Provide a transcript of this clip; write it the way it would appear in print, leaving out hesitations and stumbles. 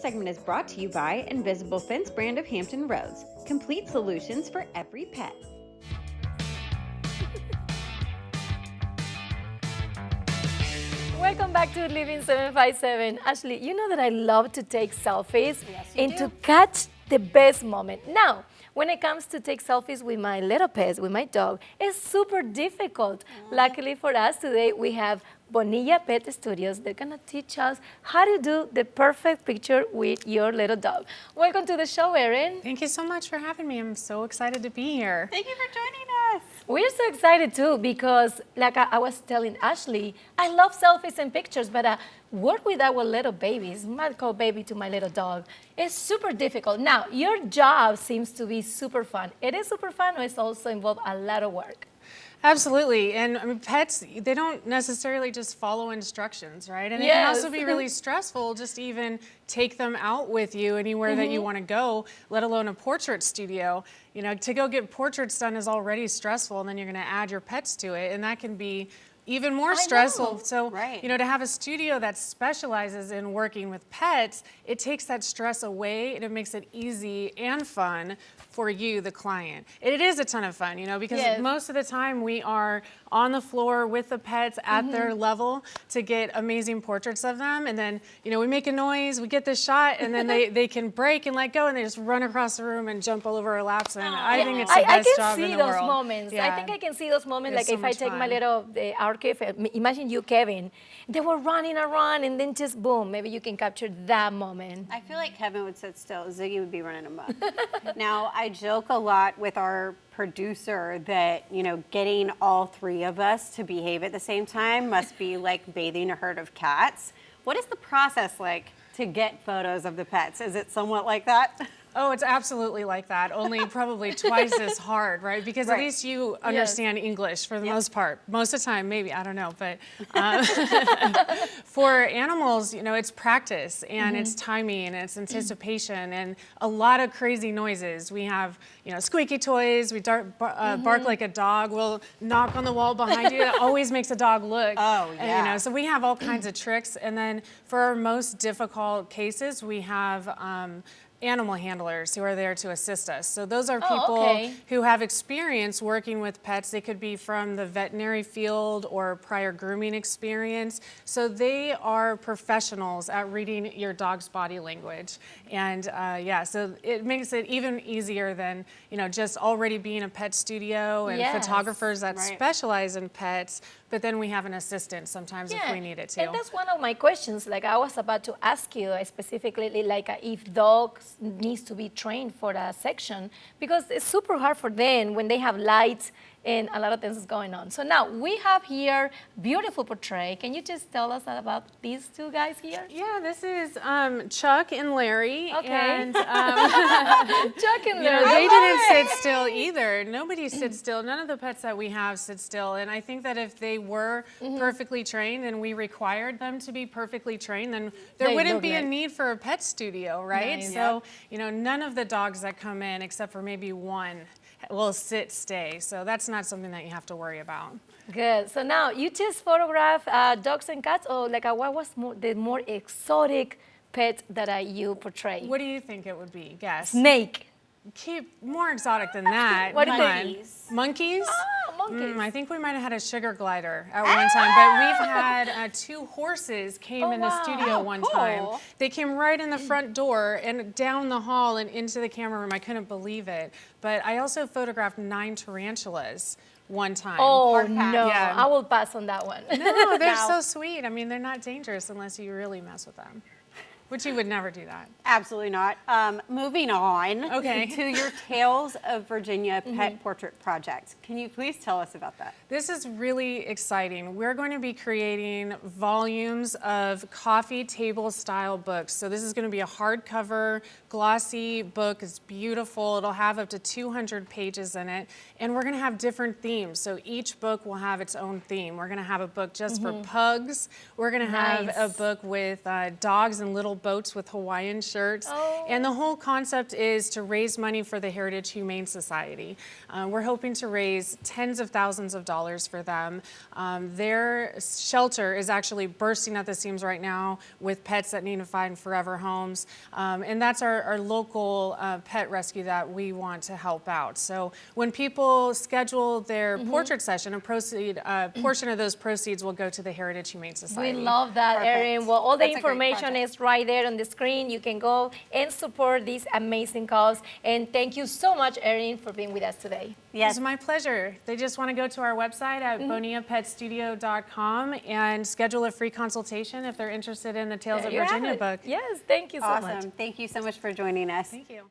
segment is brought to you by Invisible Fence brand of Hampton Roads. Complete solutions for every pet. Welcome back to Living 757. Ashley, you know that I love to take selfies and to do. catch the best moment. Now, when it comes to take selfies with my little pets, with my dog, it's super difficult. Luckily for us, today we have Bonilla Pet Studios. They're gonna teach us how to do the perfect picture with your little dog. Welcome to the show, Erin. Thank you so much for having me. I'm so excited to be here. Thank you for joining us. We're so excited too because, like I was telling Ashley, I love selfies and pictures, but work with our little babies, might call baby to my little dog, it's super difficult. Now, your job seems to be super fun. It is super fun, or it's also involved a lot of work? Absolutely. And I mean, pets, they don't necessarily just follow instructions, right? And it can also be really stressful just to even take them out with you anywhere that you want to go, let alone a portrait studio. You know, to go get portraits done is already stressful, and then you're going to add your pets to it, and that can be even more stressful. So, you know, to have a studio that specializes in working with pets, it takes that stress away and it makes it easy and fun for you, the client. It is a ton of fun, you know, because most of the time we are on the floor with the pets at their level to get amazing portraits of them. And then, you know, we make a noise, we get the shot, and then they can break and let go, and they just run across the room and jump all over our laps. And I think it's the best job in the world. I can see those moments. I think I can see those moments, It's like so if I much take my fun. little, our Kevin, imagine you, Kevin, they were running around and then just boom, maybe you can capture that moment. I feel like Kevin would sit still. Ziggy would be running amok. Now, I joke a lot with our producer that, you know, getting all three of us to behave at the same time must be like bathing a herd of cats. What is the process like to get photos of the pets? Is it somewhat like that? Oh, it's absolutely like that, only probably twice as hard, right? Because at least you understand English for the most part. Most of the time, maybe, I don't know. But for animals, you know, it's practice and it's timing and it's anticipation and a lot of crazy noises. We have, you know, squeaky toys. We bark like a dog. We'll knock on the wall behind you. That always makes a dog look. Oh, yeah. And, you know, so we have all kinds of tricks. And then for our most difficult cases, we have animal handlers who are there to assist us. So those are people who have experience working with pets. They could be from the veterinary field or prior grooming experience. So they are professionals at reading your dog's body language. And so it makes it even easier than, you know, just already being a pet studio and photographers that specialize in pets. But then we have an assistant sometimes if we need it to. And that's one of my questions. Like I was about to ask you specifically, like if dogs needs to be trained for that section, because it's super hard for them when they have lights and a lot of things is going on. So now we have here beautiful portrait. Can you just tell us about these two guys here? Yeah, this is Chuck and Larry. Okay. And Chuck and Larry. you know, they didn't sit still either. Nobody sits still. None of the pets that we have sit still. And I think that if they were perfectly trained and we required them to be perfectly trained, then there wouldn't be a need for a pet studio, right? Nice. So, you know, none of the dogs that come in, except for maybe one, will stay. So that's not something that you have to worry about. Good. So now you just photograph dogs and cats, or like what was the more exotic pet that you portray? What do you think it would be? Guess. Snake. Keep more exotic than that. What Come monkeys? on. Monkeys? Ah, monkeys. I think we might have had a sugar glider at one time, but we've had two horses came in the studio one time. They came right in the front door and down the hall and into the camera room. I couldn't believe it. But I also photographed 9 tarantulas one time. Oh, no. Yeah. I will pass on that one. No, they're so sweet. I mean, they're not dangerous unless you really mess with them. Which you would never do that. Absolutely not. Moving on to your Tales of Virginia Pet Portrait Project. Can you please tell us about that? This is really exciting. We're going to be creating volumes of coffee table style books. So this is going to be a hardcover, glossy book. It's beautiful. It'll have up to 200 pages in it. And we're going to have different themes. So each book will have its own theme. We're going to have a book just for pugs. We're going to have a book with dogs and little boats with Hawaiian shirts. Oh. And the whole concept is to raise money for the Heritage Humane Society. We're hoping to raise tens of thousands of dollars for them. Their shelter is actually bursting at the seams right now with pets that need to find forever homes. And that's our local pet rescue that we want to help out. So when people schedule their portrait session, a portion of those proceeds will go to the Heritage Humane Society. We love that, Perfect. Erin. Well, all the That's a great information project. is right there on the screen. You can go and support this amazing cause. And thank you so much, Erin, for being with us today. Yes. It's my pleasure. They just want to go to our website at bonillapetstudio.com and schedule a free consultation if they're interested in the Tales of There you have Virginia it. book. Yes, thank you so much. Awesome. Thank you so much for joining us. Thank you.